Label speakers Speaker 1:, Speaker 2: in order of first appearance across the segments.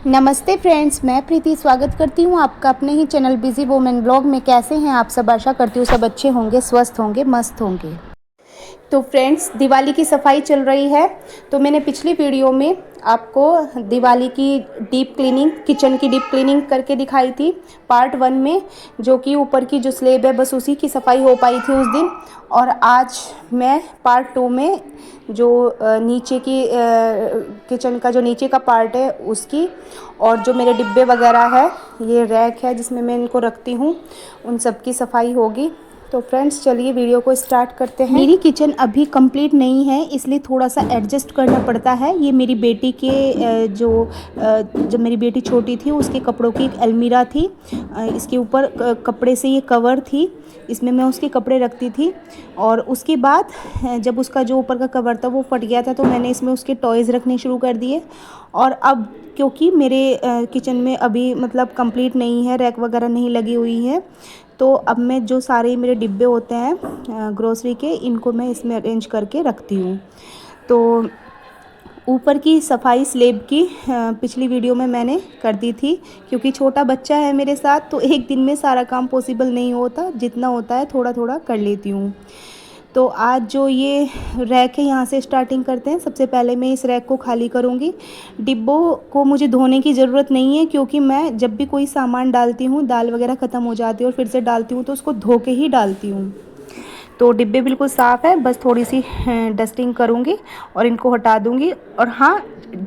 Speaker 1: नमस्ते फ्रेंड्स, मैं प्रीति स्वागत करती हूँ आपका अपने ही चैनल बिजी वुमेन ब्लॉग में। कैसे हैं आप सब? आशा करती हूँ सब अच्छे होंगे, स्वस्थ होंगे, मस्त होंगे। तो फ्रेंड्स, दिवाली की सफाई चल रही है। तो मैंने पिछली वीडियो में आपको दिवाली की डीप क्लीनिंग, किचन की डीप क्लीनिंग करके दिखाई थी पार्ट 1 में, जो कि ऊपर की जो स्लेब है बस उसी की सफाई हो पाई थी उस दिन। और आज मैं पार्ट 2 में जो नीचे की किचन का जो नीचे का पार्ट है उसकी, और जो मेरे डिब्बे वगैरह है, ये रैक है जिसमें मैं इनको रखती हूँ, उन सब की सफाई होगी। तो फ्रेंड्स चलिए वीडियो को स्टार्ट करते हैं। मेरी किचन अभी कंप्लीट नहीं है, इसलिए थोड़ा सा एडजस्ट करना पड़ता है। ये मेरी बेटी के जब मेरी बेटी छोटी थी उसके कपड़ों की एक अलमीरा थी, इसके ऊपर कपड़े से ये कवर थी, इसमें मैं उसके कपड़े रखती थी। और उसके बाद जब उसका जो ऊपर का कवर था वो फट गया था, तो मैंने इसमें उसके टॉयज़ रखने शुरू कर दिए। और अब क्योंकि मेरे किचन में अभी मतलब कंप्लीट नहीं है, रैक वगैरह नहीं लगी हुई है, तो अब मैं जो सारे मेरे डिब्बे होते हैं ग्रोसरी के, इनको मैं इसमें अरेंज करके रखती हूँ। तो ऊपर की सफाई स्लेब की पिछली वीडियो में मैंने कर दी थी, क्योंकि छोटा बच्चा है मेरे साथ, तो एक दिन में सारा काम पॉसिबल नहीं होता, जितना होता है थोड़ा थोड़ा कर लेती हूँ। तो आज जो ये रैक है यहाँ से स्टार्टिंग करते हैं। सबसे पहले मैं इस रैक को खाली करूँगी। डिब्बों को मुझे धोने की ज़रूरत नहीं है, क्योंकि मैं जब भी कोई सामान डालती हूँ, दाल वगैरह ख़त्म हो जाती है और फिर से डालती हूँ, तो उसको धो के ही डालती हूँ। तो डिब्बे बिल्कुल साफ़ है, बस थोड़ी सी डस्टिंग करूँगी और इनको हटा दूँगी। और हाँ,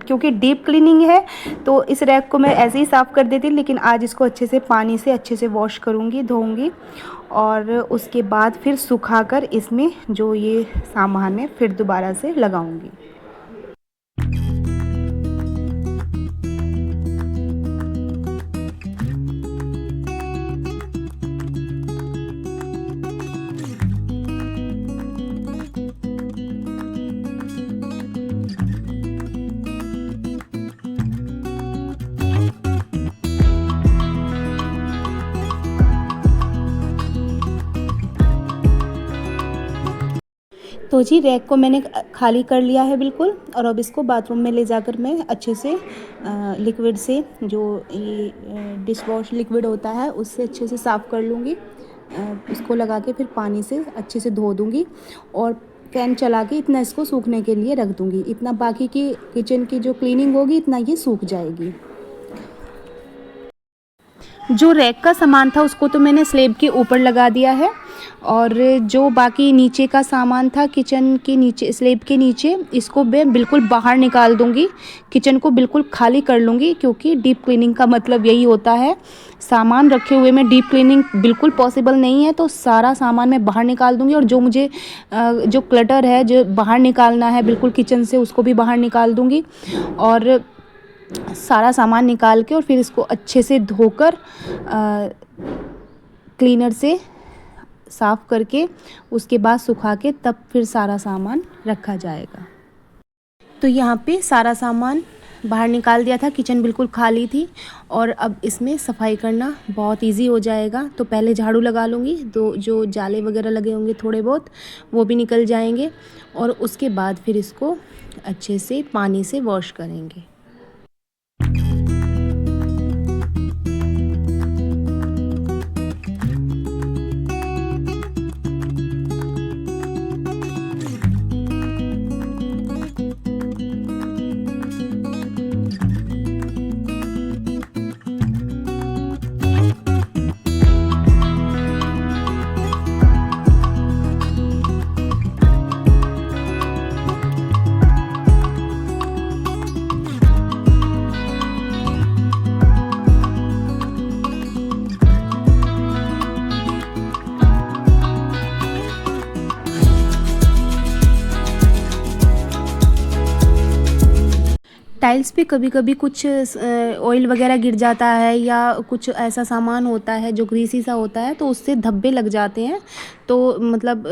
Speaker 1: क्योंकि डीप क्लीनिंग है तो इस रैक को मैं ऐसे ही साफ़ कर देती, लेकिन आज इसको अच्छे से पानी से अच्छे से वॉश करूँगी, धोऊँगी, और उसके बाद फिर सुखाकर इसमें जो ये सामान है फिर दोबारा से लगाऊँगी। तो जी रैक को मैंने खाली कर लिया है बिल्कुल, और अब इसको बाथरूम में ले जाकर मैं अच्छे से लिक्विड से, जो ये डिश वॉश लिक्विड होता है, उससे अच्छे से साफ़ कर लूँगी। उसको लगा के फिर पानी से अच्छे से धो दूँगी और फ़ैन चला के इतना इसको सूखने के लिए रख दूँगी। इतना बाकी की किचन की जो क्लीनिंग होगी इतना ये सूख जाएगी। जो रैक का सामान था उसको तो मैंने स्लेब के ऊपर लगा दिया है, और जो बाकी नीचे का सामान था किचन के नीचे, स्लेब के नीचे, इसको मैं बिल्कुल बाहर निकाल दूंगी। किचन को बिल्कुल खाली कर लूँगी, क्योंकि डीप क्लीनिंग का मतलब यही होता है। सामान रखे हुए में डीप क्लीनिंग बिल्कुल पॉसिबल नहीं है, तो सारा सामान मैं बाहर निकाल दूंगी। और जो मुझे जो क्लटर है जो बाहर निकालना है बिल्कुल किचन से, उसको भी बाहर निकाल दूंगी। और सारा सामान निकाल के और फिर इसको अच्छे से धोकर क्लीनर से साफ़ करके उसके बाद सुखा के तब फिर सारा सामान रखा जाएगा। तो यहाँ पे सारा सामान बाहर निकाल दिया था, किचन बिल्कुल खाली थी, और अब इसमें सफाई करना बहुत इजी हो जाएगा। तो पहले झाड़ू लगा लूँगी, तो जो जाले वगैरह लगे होंगे थोड़े बहुत वो भी निकल जाएंगे, और उसके बाद फिर इसको अच्छे से पानी से वॉश करेंगे। टाइल्स पे कभी कभी कुछ ऑयल वगैरह गिर जाता है, या कुछ ऐसा सामान होता है जो ग्रीसी सा होता है, तो उससे धब्बे लग जाते हैं, तो मतलब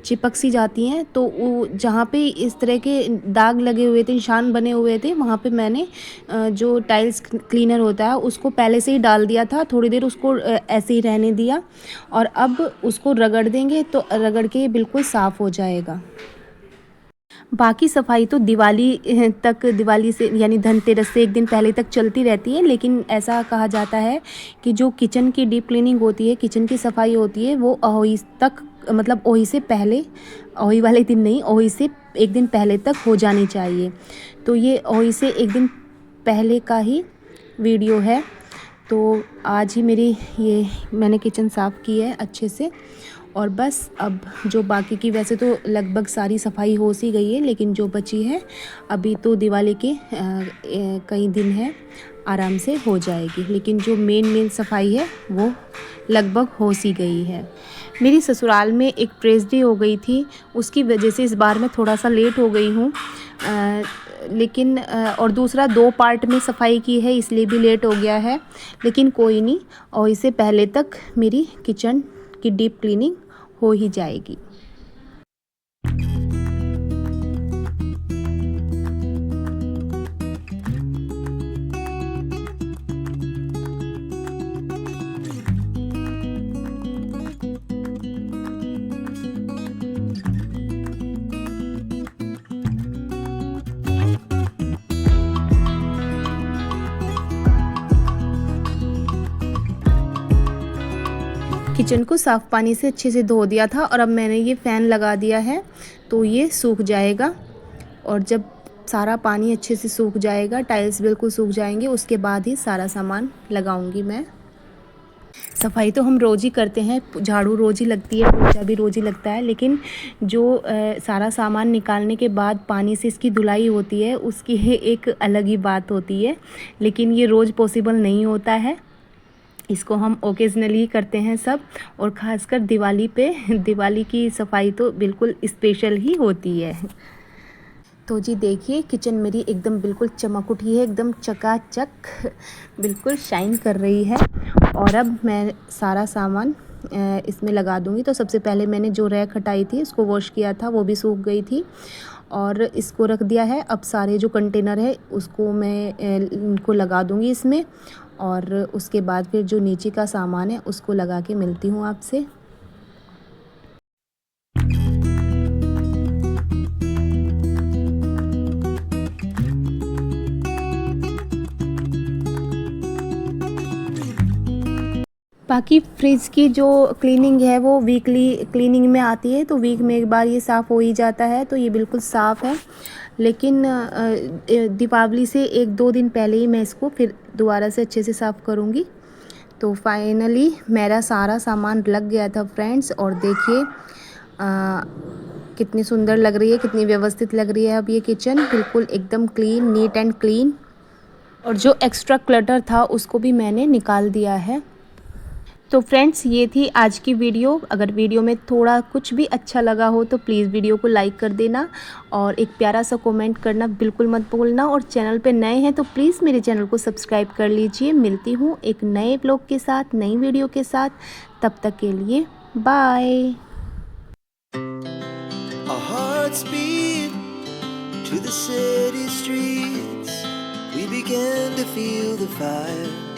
Speaker 1: चिपक सी जाती हैं। तो वो जहाँ पे इस तरह के दाग लगे हुए थे, निशान बने हुए थे, वहाँ पे मैंने जो टाइल्स क्लीनर होता है उसको पहले से ही डाल दिया था, थोड़ी देर उसको ऐसे ही रहने दिया, और अब उसको रगड़ देंगे तो रगड़ के बिल्कुल साफ़ हो जाएगा। बाकी सफाई तो दिवाली तक, दिवाली से यानी धनतेरस से एक दिन पहले तक चलती रहती है, लेकिन ऐसा कहा जाता है कि जो किचन की डीप क्लीनिंग होती है, किचन की सफाई होती है, वो अहोई तक, मतलब ओही से पहले, ओही वाले दिन नहीं, ओही से एक दिन पहले तक हो जानी चाहिए। तो ये ओही से एक दिन पहले का ही वीडियो है। तो आज ही मेरी ये मैंने किचन साफ़ की है अच्छे से, और बस अब जो बाकी की, वैसे तो लगभग सारी सफाई हो सी गई है, लेकिन जो बची है अभी तो दिवाली के कई दिन है, आराम से हो जाएगी। लेकिन जो मेन सफाई है वो लगभग हो सी गई है। मेरी ससुराल में एक ट्रेजेडी हो गई थी, उसकी वजह से इस बार मैं थोड़ा सा लेट हो गई हूँ, लेकिन और दूसरा 2 पार्ट में सफाई की है, इसलिए भी लेट हो गया है। लेकिन कोई नहीं, और इससे पहले तक मेरी किचन की डीप क्लीनिंग हो ही जाएगी। किचन को साफ़ पानी से अच्छे से धो दिया था, और अब मैंने ये फ़ैन लगा दिया है, तो ये सूख जाएगा। और जब सारा पानी अच्छे से सूख जाएगा, टाइल्स बिल्कुल सूख जाएंगे, उसके बाद ही सारा सामान लगाऊंगी मैं। सफाई तो हम रोज़ ही करते हैं, झाड़ू रोज़ ही लगती है, पोछा भी रोज़ ही लगता है, लेकिन जो सारा सामान निकालने के बाद पानी से इसकी धुलाई होती है, उसकी एक अलग ही बात होती है। लेकिन ये रोज़ पॉसिबल नहीं होता है, इसको हम ओकेजनली करते हैं सब, और ख़ासकर दिवाली पे, दिवाली की सफाई तो बिल्कुल स्पेशल ही होती है। तो जी देखिए, किचन मेरी एकदम बिल्कुल चमक उठी है, एकदम चकाचक, बिल्कुल शाइन कर रही है। और अब मैं सारा सामान इसमें लगा दूंगी। तो सबसे पहले मैंने जो रैक हटाई थी, उसको वॉश किया था, वो भी सूख गई थी, और इसको रख दिया है। अब सारे जो कंटेनर है उसको मैं इनको लगा दूंगी इसमें, और उसके बाद फिर जो नीचे का सामान है उसको लगा के मिलती हूँ आपसे। बाकी फ्रिज की जो क्लीनिंग है वो वीकली क्लीनिंग में आती है, तो वीक में एक बार ये साफ़ हो ही जाता है, तो ये बिल्कुल साफ़ है। लेकिन दीपावली से 1-2 दिन पहले ही मैं इसको फिर दोबारा से अच्छे से साफ़ करूँगी। तो फाइनली मेरा सारा सामान लग गया था फ्रेंड्स, और देखिए कितनी सुंदर लग रही है, कितनी व्यवस्थित लग रही है। अब ये किचन बिल्कुल एकदम क्लीन, नीट एंड क्लीन, और जो एक्स्ट्रा क्लटर था उसको भी मैंने निकाल दिया है। तो फ्रेंड्स, ये थी आज की वीडियो। अगर वीडियो में थोड़ा कुछ भी अच्छा लगा हो तो प्लीज़ वीडियो को लाइक कर देना, और एक प्यारा सा कमेंट करना बिल्कुल मत भूलना। और चैनल पे नए हैं तो प्लीज़ मेरे चैनल को सब्सक्राइब कर लीजिए। मिलती हूँ एक नए ब्लॉग के साथ, नई वीडियो के साथ। तब तक के लिए bye.
Speaker 2: Our hearts beat to the city streets. We began to feel the fire.